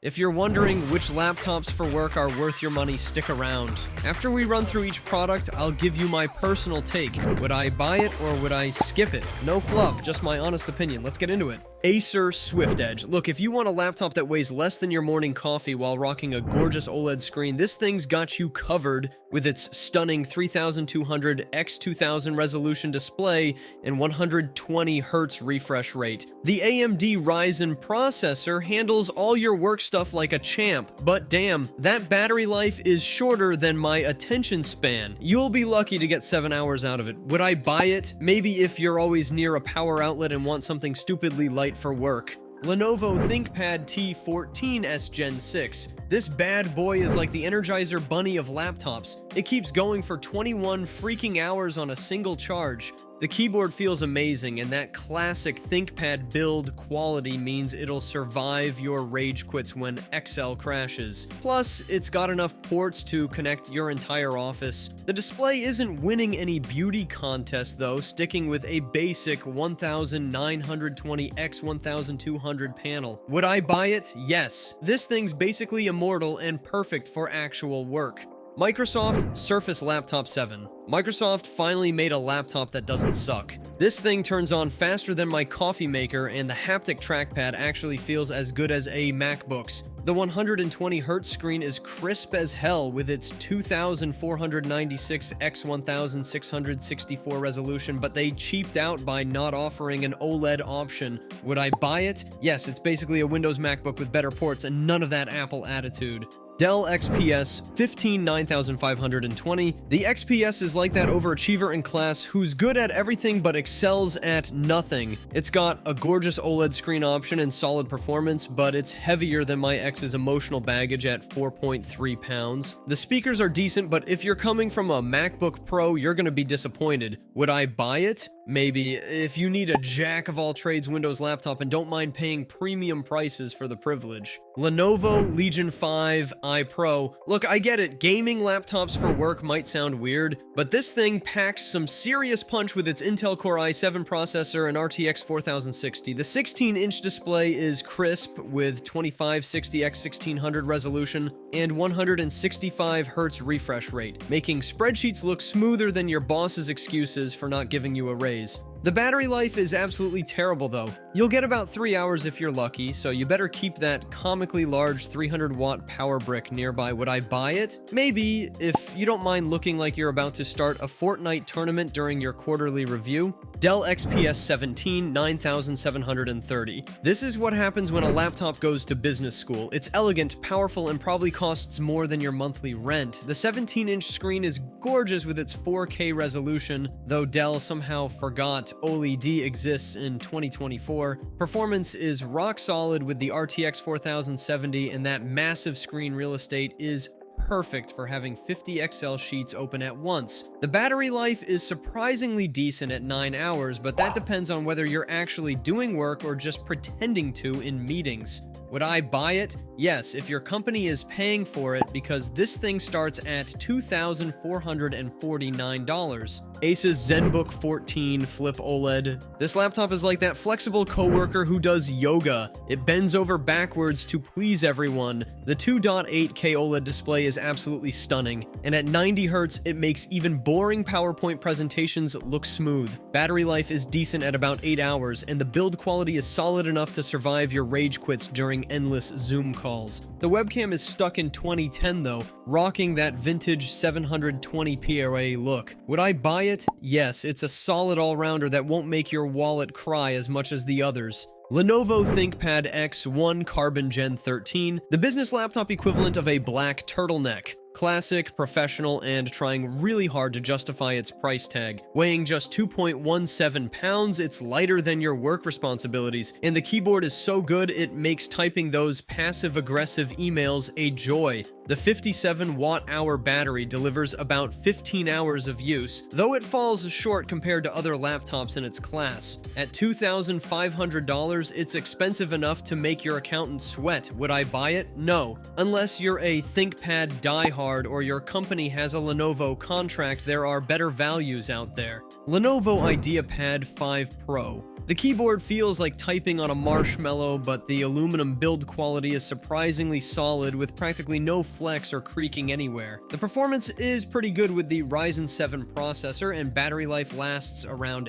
If you're wondering which laptops for work are worth your money, stick around. After we run through each product, I'll give you my personal take. Would I buy it or would I skip it? No fluff, just my honest opinion. Let's get into it. Acer Swift Edge. Look, if you want a laptop that weighs less than your morning coffee while rocking a gorgeous OLED screen, this thing's got you covered with its stunning 3200 x 2000 resolution display and 120 Hz refresh rate. The AMD Ryzen processor handles all your work stuff like a champ, but damn, that battery life is shorter than my attention span. You'll be lucky to get 7 hours out of it. Would I buy it? Maybe if you're always near a power outlet and want something stupidly light for work. Lenovo ThinkPad T14s Gen 6. This bad boy is like the Energizer Bunny of laptops. It keeps going for 21 freaking hours on a single charge. The keyboard feels amazing, and that classic ThinkPad build quality means it'll survive your rage quits when Excel crashes. Plus, it's got enough ports to connect your entire office. The display isn't winning any beauty contest though, sticking with a basic 1920 x 1200 panel. Would I buy it? Yes. This thing's basically immortal and perfect for actual work. Microsoft Surface Laptop 7. Microsoft finally made a laptop that doesn't suck. This thing turns on faster than my coffee maker, and the haptic trackpad actually feels as good as a MacBook's. The 120 Hz screen is crisp as hell with its 2496 x 1664 resolution, but they cheaped out by not offering an OLED option. Would I buy it? Yes, it's basically a Windows MacBook with better ports and none of that Apple attitude. Dell XPS 9520. The XPS is like that overachiever in class who's good at everything but excels at nothing. It's got a gorgeous OLED screen option and solid performance, but it's heavier than my X's emotional baggage at 4.3 pounds. The speakers are decent, but if you're coming from a MacBook Pro, you're gonna be disappointed. Would I buy it? Maybe, if you need a jack-of-all-trades Windows laptop and don't mind paying premium prices for the privilege. Lenovo Legion 5 iPro. Look, I get it, gaming laptops for work might sound weird, but this thing packs some serious punch with its Intel Core i7 processor and RTX 4060. The 16-inch display is crisp with 2560 x 1600 resolution and 165 Hz refresh rate, making spreadsheets look smoother than your boss's excuses for not giving you a raise. The battery life is absolutely terrible though. You'll get about 3 hours if you're lucky, so you better keep that comically large 300-watt power brick nearby. Would I buy it? Maybe, if you don't mind looking like you're about to start a Fortnite tournament during your quarterly review. Dell XPS 17 9730. This is what happens when a laptop goes to business school. It's elegant, powerful, and probably costs more than your monthly rent. The 17-inch screen is gorgeous with its 4K resolution, though Dell somehow forgot OLED exists in 2024. Performance is rock solid with the RTX 4070, and that massive screen real estate is perfect for having 50 Excel sheets open at once. The battery life is surprisingly decent at 9 hours, but that depends on whether you're actually doing work or just pretending to in meetings. Would I buy it? Yes, if your company is paying for it, because this thing starts at $2,449. Asus Zenbook 14 Flip OLED. This laptop is like that flexible coworker who does yoga. It bends over backwards to please everyone. The 2.8K OLED display is absolutely stunning, and at 90 Hz, it makes even boring PowerPoint presentations look smooth. Battery life is decent at about 8 hours, and the build quality is solid enough to survive your rage quits during endless Zoom calls. The webcam is stuck in 2010 though, rocking that vintage 720p array look. Would I buy it? Yes, it's a solid all-rounder that won't make your wallet cry as much as the others. Lenovo ThinkPad X1 Carbon Gen 13, the business laptop equivalent of a black turtleneck. Classic, professional, and trying really hard to justify its price tag. Weighing just 2.17 pounds, it's lighter than your work responsibilities, and the keyboard is so good it makes typing those passive-aggressive emails a joy. The 57 watt-hour battery delivers about 15 hours of use, though it falls short compared to other laptops in its class. At $2,500, it's expensive enough to make your accountant sweat. Would I buy it? No. Unless you're a ThinkPad diehard or your company has a Lenovo contract, there are better values out there. Lenovo IdeaPad 5 Pro. The keyboard feels like typing on a marshmallow, but the aluminum build quality is surprisingly solid with practically no flex or creaking anywhere. The performance is pretty good with the Ryzen 7 processor, and battery life lasts around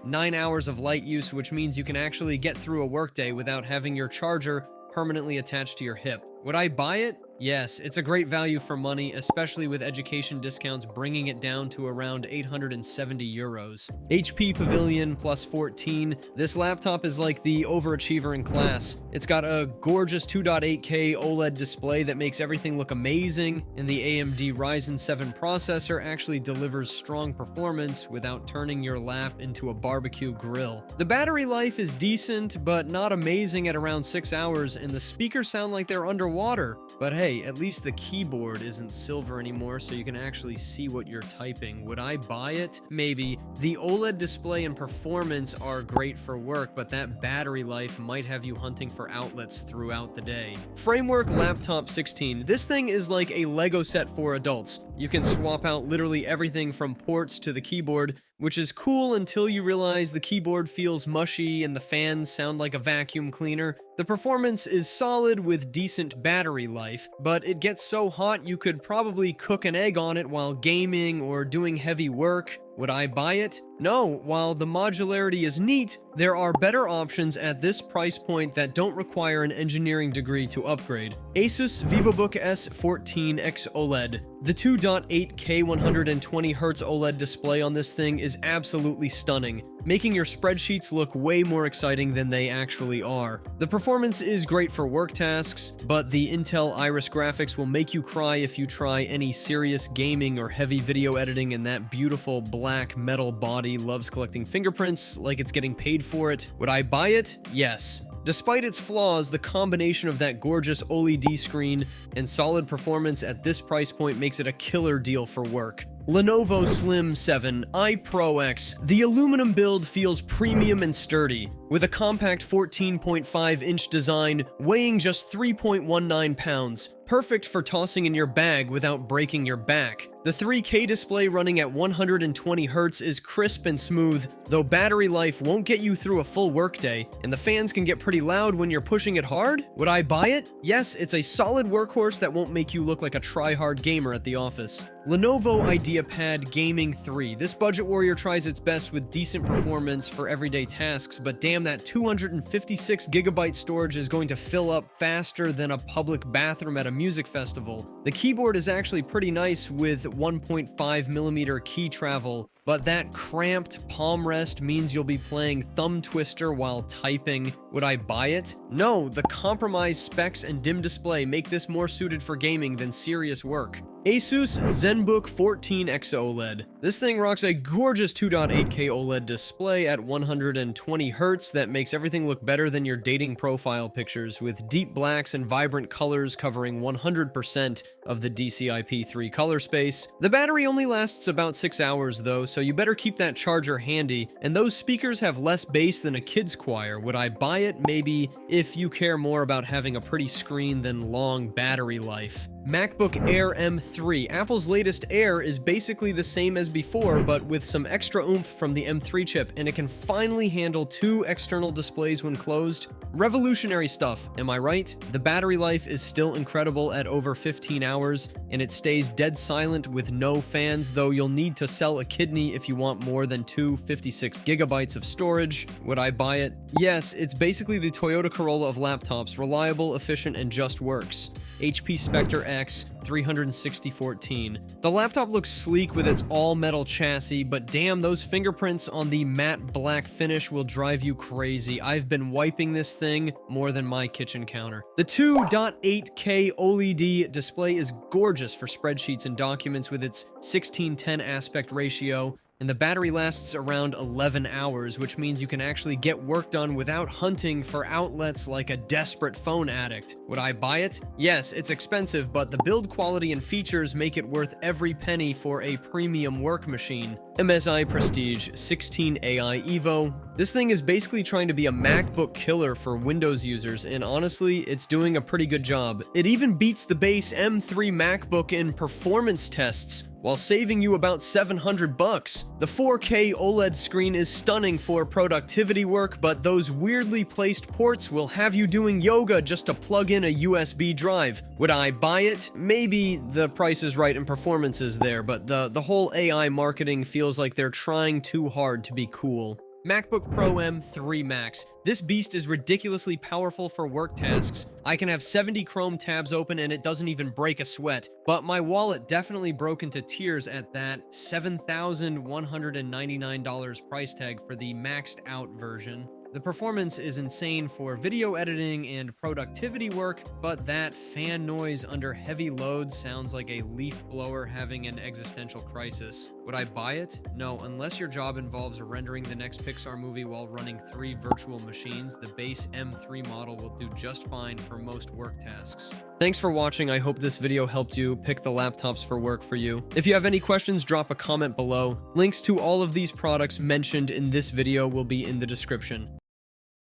9 hours of light use, which means you can actually get through a workday without having your charger permanently attached to your hip. Would I buy it? Yes, it's a great value for money, especially with education discounts bringing it down to around 870 euros. HP Pavilion Plus 14. This laptop is like the overachiever in class. It's got a gorgeous 2.8K OLED display that makes everything look amazing, and the AMD Ryzen 7 processor actually delivers strong performance without turning your lap into a barbecue grill. The battery life is decent, but not amazing at around 6 hours, and the speakers sound like they're underwater. But hey, at least the keyboard isn't silver anymore, so you can actually see what you're typing. Would I buy it? Maybe. The OLED display and performance are great for work, but that battery life might have you hunting for outlets throughout the day. Framework Laptop 16. This thing is like a Lego set for adults. You can swap out literally everything from ports to the keyboard, which is cool until you realize the keyboard feels mushy and the fans sound like a vacuum cleaner. The performance is solid with decent battery life, but it gets so hot you could probably cook an egg on it while gaming or doing heavy work. Would I buy it? No. While the modularity is neat, there are better options at this price point that don't require an engineering degree to upgrade. Asus VivoBook S14X OLED. The 2.8K 120Hz OLED display on this thing is absolutely stunning, making your spreadsheets look way more exciting than they actually are. The performance is great for work tasks, but the Intel Iris graphics will make you cry if you try any serious gaming or heavy video editing, and that beautiful black metal body loves collecting fingerprints like it's getting paid for it. Would I buy it? Yes. Despite its flaws, the combination of that gorgeous OLED screen and solid performance at this price point makes it a killer deal for work. Lenovo Slim 7 iPro X. The aluminum build feels premium and sturdy, with a compact 14.5-inch design weighing just 3.19 pounds. Perfect for tossing in your bag without breaking your back. The 3K display running at 120 Hz is crisp and smooth, though battery life won't get you through a full workday, and the fans can get pretty loud when you're pushing it hard. Would I buy it? Yes, it's a solid workhorse that won't make you look like a try-hard gamer at the office. Lenovo IdeaPad Gaming 3. This budget warrior tries its best with decent performance for everyday tasks, but damn, that 256GB storage is going to fill up faster than a public bathroom at a music festival. The keyboard is actually pretty nice with 1.5mm key travel, but that cramped palm rest means you'll be playing thumb twister while typing. Would I buy it? No, the compromised specs and dim display make this more suited for gaming than serious work. Asus Zenbook 14X OLED. This thing rocks a gorgeous 2.8K OLED display at 120 Hz that makes everything look better than your dating profile pictures, with deep blacks and vibrant colors covering 100% of the DCI-P3 color space. The battery only lasts about 6 hours though, so you better keep that charger handy, and those speakers have less bass than a kid's choir. Would I buy it? Maybe, if you care more about having a pretty screen than long battery life. MacBook Air M3. Apple's latest Air is basically the same as before, but with some extra oomph from the M3 chip, and it can finally handle 2 external displays when closed. Revolutionary stuff, am I right? The battery life is still incredible at over 15 hours, and it stays dead silent with no fans, though you'll need to sell a kidney if you want more than 256GB of storage. Would I buy it? Yes, it's basically the Toyota Corolla of laptops, reliable, efficient, and just works. HP Spectre X 36014. The laptop looks sleek with its all-metal chassis, but damn, those fingerprints on the matte black finish will drive you crazy. I've been wiping this thing more than my kitchen counter. The 2.8K OLED display is gorgeous for spreadsheets and documents with its 16:10 aspect ratio, and the battery lasts around 11 hours, which means you can actually get work done without hunting for outlets like a desperate phone addict. Would I buy it? Yes, it's expensive, but the build quality and features make it worth every penny for a premium work machine. MSI Prestige 16 AI Evo. This thing is basically trying to be a MacBook killer for Windows users, and honestly, it's doing a pretty good job. It even beats the base M3 MacBook in performance tests, while saving you about $700. The 4K OLED screen is stunning for productivity work, but those weirdly placed ports will have you doing yoga just to plug in a USB drive. Would I buy it? Maybe. The price is right and performance is there, but the whole AI marketing feels like they're trying too hard to be cool. MacBook Pro M3 Max. This beast is ridiculously powerful for work tasks. I can have 70 Chrome tabs open and it doesn't even break a sweat. But my wallet definitely broke into tears at that $7,199 price tag for the maxed out version. The performance is insane for video editing and productivity work, but that fan noise under heavy loads sounds like a leaf blower having an existential crisis. Would I buy it? No, unless your job involves rendering the next Pixar movie while running 3 virtual machines, the base M3 model will do just fine for most work tasks. Thanks for watching. I hope this video helped you pick the laptops for work for you. If you have any questions, drop a comment below. Links to all of these products mentioned in this video will be in the description.